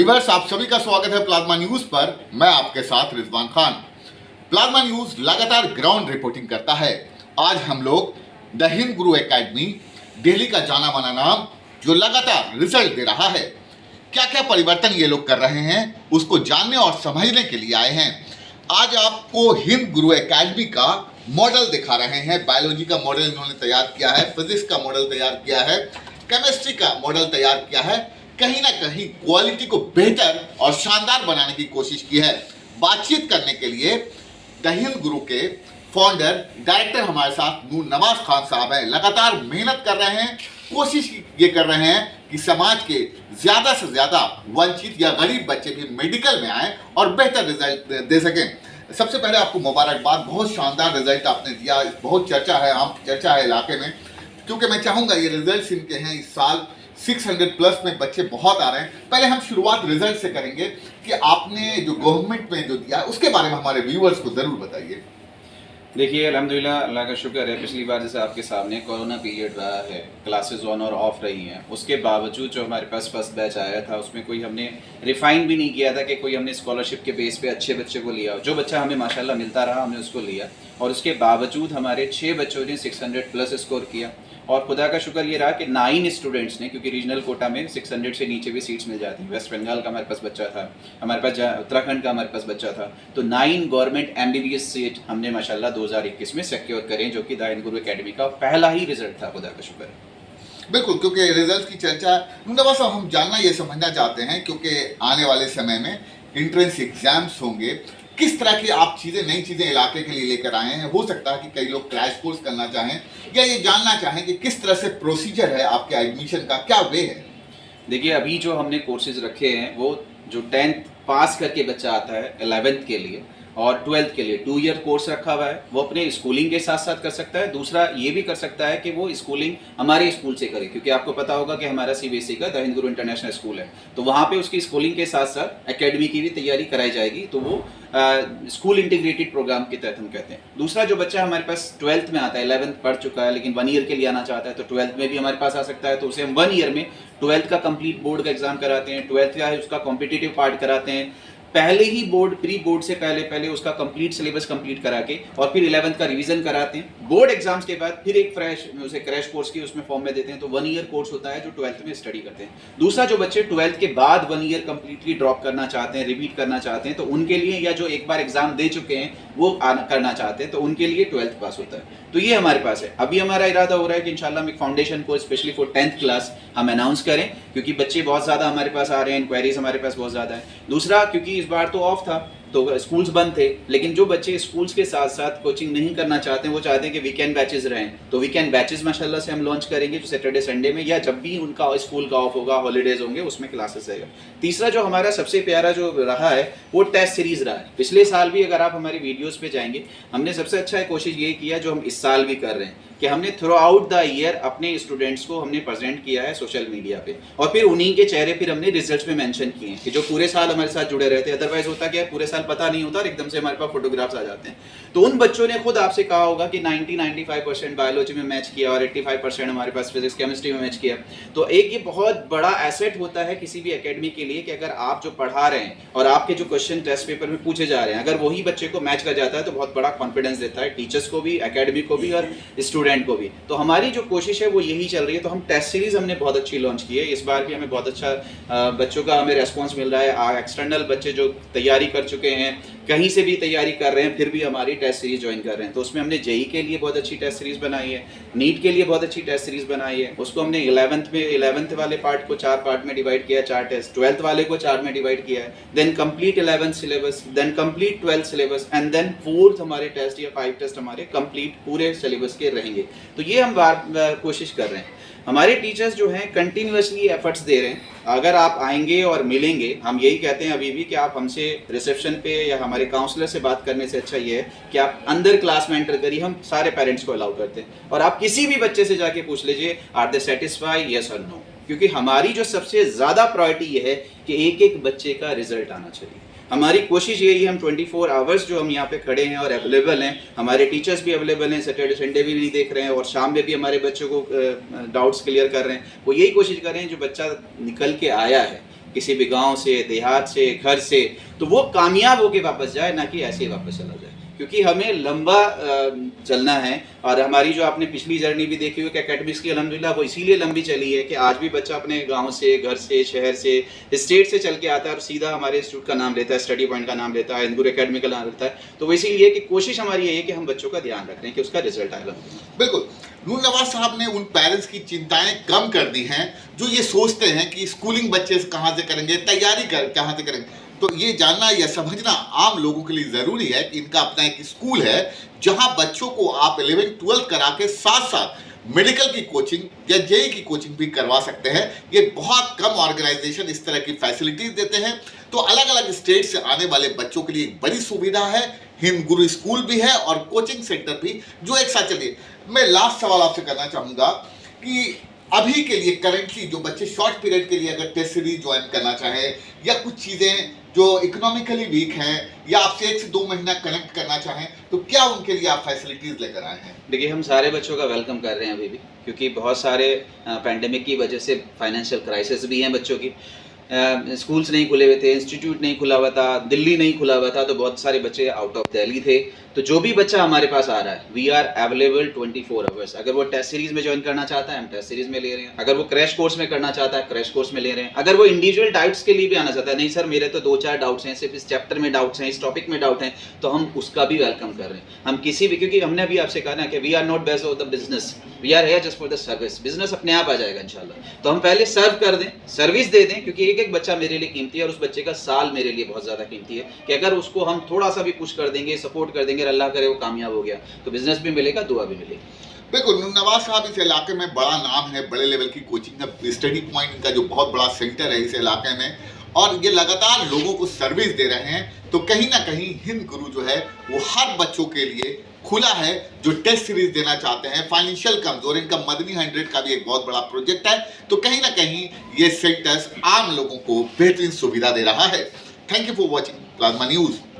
Viewers, आप सभी का स्वागत है प्लाज्मा न्यूज पर। मैं आपके साथ रिजवान खान। प्लाज्मा न्यूज लगातार ग्राउंड रिपोर्टिंग करता है। आज हम लोग the Hind Guru academy, Delhi का जाना माना नाम, जो लगातार रिजल्ट दे रहा है, क्या क्या परिवर्तन ये लोग कर रहे हैं, उसको जानने और समझने के लिए आए हैं। आज आपको हिंद गुरु एकेडमी का मॉडल दिखा रहे हैं। बायोलॉजी का मॉडल इन्होंने तैयार किया है, फिजिक्स का मॉडल तैयार किया है, केमिस्ट्री का मॉडल तैयार किया है। कहीं ना कहीं क्वालिटी को बेहतर और शानदार बनाने की कोशिश की है। बातचीत करने के लिए द हिंद गुरु के फाउंडर डायरेक्टर हमारे साथ नूर नवाज खान साहब हैं। लगातार मेहनत कर रहे हैं, कोशिश ये कर रहे हैं कि समाज के ज़्यादा से ज़्यादा वंचित या गरीब बच्चे भी मेडिकल में आएँ और बेहतर रिजल्ट दे सकें। सबसे पहले आपको मुबारकबाद, बहुत शानदार रिजल्ट आपने दिया। बहुत चर्चा है, आम चर्चा है इलाके में, क्योंकि मैं चाहूँगा ये रिजल्ट इनके हैं इस साल 600 प्लस में बच्चे बहुत आ रहे हैं। पहले हम शुरुआत रिजल्ट से करेंगे कि आपने जो गवर्नमेंट में जो दिया उसके बारे में हमारे व्यूअर्स को ज़रूर बताइए। देखिए, अल्हम्दुलिल्लाह, अल्लाह का शुक्र है। पिछली बार जैसे आपके सामने कोरोना पीरियड रहा है, क्लासेस ऑन और ऑफ रही हैं, उसके बावजूद जो हमारे पास फर्स्ट बैच आया था उसमें कोई हमने रिफाइन भी नहीं किया था कि कोई हमने स्कॉलरशिप के बेस पे अच्छे बच्चे को लिया। जो बच्चा हमें माशाल्लाह मिलता रहा हमने उसको लिया, और उसके बावजूद हमारे 6 बच्चों ने 600 प्लस स्कोर किया। और खुदा का शुक्र ये रहा कि 9 स्टूडेंट्स ने, क्योंकि रीजनल कोटा में 600 से नीचे भी सीट्स मिल जाती हैं। वेस्ट बंगाल का हमारे पास बच्चा था, हमारे पास उत्तराखंड का हमारे पास बच्चा था, तो 9 गवर्नमेंट MBBS सीट हमने माशाल्लाह 2021 में सिक्योर करें, जो कि द हिंद गुरु एकेडमी का पहला ही रिजल्ट था। खुदा का शुक्र है। बिल्कुल, क्योंकि रिजल्ट की चर्चा नवाज साहब हम जानना ये समझना चाहते हैं, क्योंकि आने वाले समय में एंट्रेंस एग्जाम्स होंगे। किस तरह की आप नई चीज़ें इलाके के लिए लेकर आए हैं। हो सकता है कि कई लोग क्रैश कोर्स करना चाहें या ये जानना चाहें कि किस तरह से प्रोसीजर है आपके एडमिशन का, क्या वे है। देखिए, अभी जो हमने कोर्सेज रखे हैं वो जो 10th पास करके बच्चा आता है 11th के लिए और 12th के लिए 2 ईयर कोर्स रखा हुआ है। वो अपने स्कूलिंग के साथ साथ कर सकता है। दूसरा ये भी कर सकता है कि वो स्कूलिंग हमारे स्कूल से करे, क्योंकि आपको पता होगा कि हमारा CBSE का the Hind Guru international school है, तो वहाँ पे उसकी स्कूलिंग के साथ साथ एकेडमी की भी तैयारी कराई जाएगी। तो वो स्कूल इंटीग्रेटेड प्रोग्राम के तहत हम कहते हैं। दूसरा, जो बच्चा हमारे पास 12th में आता है, 11th पढ़ चुका है लेकिन 1 ईयर के लिए आना चाहता है, तो 12th में भी हमारे पास आ सकता है। तो उसे हम 1 ईयर में 12th का कंप्लीट बोर्ड का एग्जाम कराते हैं, 12th का है उसका कॉम्पिटिटिव पार्ट कराते हैं। पहले ही प्री बोर्ड से पहले उसका कंप्लीट सिलेबस कंप्लीट करा के और फिर 11th का रिवीजन कराते हैं। बोर्ड एग्जाम्स के बाद फिर एक फ्रेश उसे क्रैश कोर्स की उसमें फॉर्म में देते हैं। तो 1 ईयर कोर्स होता है जो 12th में स्टडी करते हैं। दूसरा, जो बच्चे 12th के बाद 1 ईयर कंप्लीटली ड्रॉप करना चाहते हैं, रिपीट करना चाहते हैं, तो उनके लिए, या जो एक बार एग्जाम दे चुके हैं वो करना चाहते हैं, तो उनके लिए 12th पास होता है। तो ये हमारे पास है। अभी हमारा इरादा हो रहा है कि इंशाल्लाह हम एक foundation course specially for 10th class हम अनाउंस करें, क्योंकि बच्चे बहुत ज़्यादा हमारे पास आ रहे हैं, इंक्वायरीज हमारे पास बहुत ज़्यादा है। दूसरा, क्योंकि इस बार तो ऑफ था तो स्कूल्स बंद थे, लेकिन जो बच्चे स्कूल्स के साथ साथ कोचिंग नहीं करना चाहते हैं, वो चाहते हैं कि वीकेंड बैचेस रहें, तो वीकेंड बैचेस माशाल्लाह से हम लॉन्च करेंगे, जो सैटरडे संडे में या जब भी उनका स्कूल का ऑफ होगा, हॉलीडेज होंगे, उसमें क्लासेस रहेगा। तीसरा, जो हमारा सबसे प्यारा जो रहा है वो टेस्ट सीरीज रहा है। पिछले साल भी अगर आप हमारी वीडियोस पे जाएंगे, हमने सबसे अच्छा कोशिश ये किया जो हम इस साल भी कर रहे हैं, कि हमने थ्रू आउट द ईयर अपने स्टूडेंट्स को हमने प्रेजेंट किया है सोशल मीडिया पे, और फिर उन्हीं के चेहरे फिर हमने रिजल्ट्स में मेंशन किए हैं कि जो पूरे साल हमारे साथ जुड़े रहते हैं। अदरवाइज होता क्या है, पूरे साल पता नहीं होता और एकदम से हमारे पास फोटोग्राफ्स आ जाते हैं। तो उन बच्चों ने खुद आपसे कहा होगा कि 90-95% बायोलॉजी में मैच किया और 85% हमारे पास फिजिक्स केमिस्ट्री में मैच किया। तो एक ये बहुत बड़ा एसेट होता है किसी भी एकेडमी के लिए कि अगर आप जो पढ़ा रहे हैं और आपके जो क्वेश्चन टेस्ट पेपर में पूछे जा रहे हैं, अगर वही बच्चे को मैच कर जाता है तो बहुत बड़ा कॉन्फिडेंस देता है टीचर्स को भी, एकेडमी को भी और स्टूडेंट को भी। तो हमारी जो कोशिश है वो यही चल रही है। तो हम टेस्ट सीरीज हमने बहुत अच्छी लॉन्च की है। इस बार भी हमें बहुत अच्छा बच्चों का हमें रेस्पॉन्स मिल रहा है। एक्सटर्नल बच्चे जो तैयारी कर चुके हैं, कहीं से भी तैयारी कर रहे हैं, फिर भी हमारी टेस्ट सीरीज ज्वाइन कर रहे हैं। तो उसमें हमने जेई के लिए बहुत अच्छी टेस्ट सीरीज बनाई है, नीट के लिए बहुत अच्छी टेस्ट सीरीज बनाई है। उसको हमने 11th वाले पार्ट को 4 पार्ट में डिवाइड किया, 4 टेस्ट, 12th वाले को 4 में डिवाइड किया है, then complete 11th syllabus, then complete 12th syllabus, and then 4th हमारे टेस्ट या 5 टेस्ट हमारे कंप्लीट पूरे सिलेबस के रहेंगे। तो ये हम कोशिश कर रहे हैं। हमारे टीचर्स जो हैं कंटिन्यूसली एफर्ट्स दे रहे हैं। अगर आप आएंगे और मिलेंगे, हम यही कहते हैं अभी भी कि आप हमसे रिसेप्शन पे या हमारे काउंसलर से बात करने से अच्छा ये है कि आप अंदर क्लास में एंटर करिए। हम सारे पेरेंट्स को अलाउ करते हैं, और आप किसी भी बच्चे से जाके पूछ लीजिए आर दे सेटिस्फाई, यस और नो, क्योंकि हमारी जो सबसे ज़्यादा प्रायोरिटी ये है कि एक एक बच्चे का रिजल्ट आना चाहिए। हमारी कोशिश यही है, हम 24 आवर्स जो हम यहाँ पे खड़े हैं और अवेलेबल हैं, हमारे टीचर्स भी अवेलेबल हैं, सैटरडे संडे भी नहीं देख रहे हैं, और शाम में भी हमारे बच्चों को डाउट्स क्लियर कर रहे हैं। वो यही कोशिश कर रहे हैं जो बच्चा निकल के आया है किसी भी गांव से, देहात से, घर से, तो वो कामयाब होके वापस जाए, ना कि ऐसे ही वापस चला जाए। क्योंकि हमें लंबा चलना है। और हमारी जो आपने पिछली जर्नी भी देखी हो कि एकेडमिक्स की अल्हम्दुलिल्लाह वो इसीलिए लंबी चली है कि आज भी बच्चा अपने गांव से, घर से, शहर से, स्टेट से चल के आता है और सीधा हमारे इंस्टीट्यूट का नाम लेता है, स्टडी पॉइंट का नाम लेता है, हिंद गुरु एकेडमी का नाम लेता है। तो वो इसीलिए कि कोशिश हमारी यही है कि हम बच्चों का ध्यान रख रहे हैं कि उसका रिजल्ट आएगा। बिल्कुल, नूर नवाज साहब ने उन पेरेंट्स की चिंताएं कम कर दी हैं जो ये सोचते हैं कि स्कूलिंग बच्चे कहाँ से करेंगे, तैयारी कहाँ से करेंगे। तो ये जानना या समझना आम लोगों के लिए ज़रूरी है कि इनका अपना एक स्कूल है जहां बच्चों को आप 11th-12th करा के साथ साथ मेडिकल की कोचिंग या जेई की कोचिंग भी करवा सकते हैं। ये बहुत कम ऑर्गेनाइजेशन इस तरह की फैसिलिटीज देते हैं। तो अलग अलग स्टेट से आने वाले बच्चों के लिए एक बड़ी सुविधा है। हिंद गुरु स्कूल भी है और कोचिंग सेंटर भी जो एक साथ चलिए। मैं लास्ट सवाल आपसे करना चाहूँगा कि अभी के लिए करेंटली जो बच्चे शॉर्ट पीरियड के लिए अगर टेस्ट सीरीज ज्वाइन करना चाहें या कुछ चीज़ें जो इकोनॉमिकली वीक हैं या आपसे 1 से 2 महीना कनेक्ट करना चाहें, तो क्या उनके लिए आप फैसिलिटीज़ लेकर आए हैं? देखिए, हम सारे बच्चों का वेलकम कर रहे हैं अभी भी, क्योंकि बहुत सारे पैंडेमिक की वजह से फाइनेंशियल क्राइसिस भी हैं बच्चों की। स्कूल्स नहीं खुले हुए थे, इंस्टीट्यूट नहीं खुला हुआ था, दिल्ली नहीं खुला हुआ था, तो बहुत सारे बच्चे आउट ऑफ दिल्ली थे। तो जो भी बच्चा हमारे पास आ रहा है, वी आर अवेलेबल 24 आवर्स। अगर वो टेस्ट सीरीज में ज्वाइन करना चाहता है, हम टेस्ट सीरीज में ले रहे हैं। अगर वो क्रैश कोर्स में करना चाहता है, क्रैश कोर्स में ले रहे हैं। अगर वो इंडिविजुअल डाउट्स के लिए भी आना चाहता है, नहीं सर मेरे तो 2-4 डाउट्स हैं, सिर्फ इस चैप्टर में डाउट्स हैं, इस टॉपिक में डाउट हैं, तो हम उसका भी वेलकम कर रहे हैं। हम किसी भी, क्योंकि हमने अभी आपसे कहा ना कि we are not based off the business, we are here just for the service. Business अपने आप आ जाएगा इंशाल्लाह। तो हम पहले सर्व कर दें, सर्विस दे दें, क्योंकि एक एक बच्चा मेरे लिए कीमती है और उस बच्चे का साल मेरे लिए बहुत ज़्यादा कीमती है। कि अगर उसको हम थोड़ा सा भी पुश कर देंगे, सपोर्ट कर देंगे, अल्लाह करे वो कामयाब हो गया, तो बिजनेस भी मिलेगा, दुआ भी मिलेगी। बिल्कुल, नूर नवाज साहब इस इलाके में बड़ा नाम है, बड़े लेवल की कोचिंग है, स्टडी पॉइंट इनका जो बहुत बड़ा सेंटर है इस इलाके में, और ये लगातार लोगों को सर्विस दे रहे हैं। तो कहीं ना कहीं हिंद गुरु जो है वो हर बच्चों के लिए खुला है जो टेस्ट सीरीज देना चाहते हैं। फाइनेंशियल कमजोर, इनका मदनी 100 का भी एक बहुत बड़ा प्रोजेक्ट है। तो कहीं ना कहीं ये सेंटर्स आम लोगों को बेहतरीन सुविधा दे रहा है। Thank you for watching plasma news.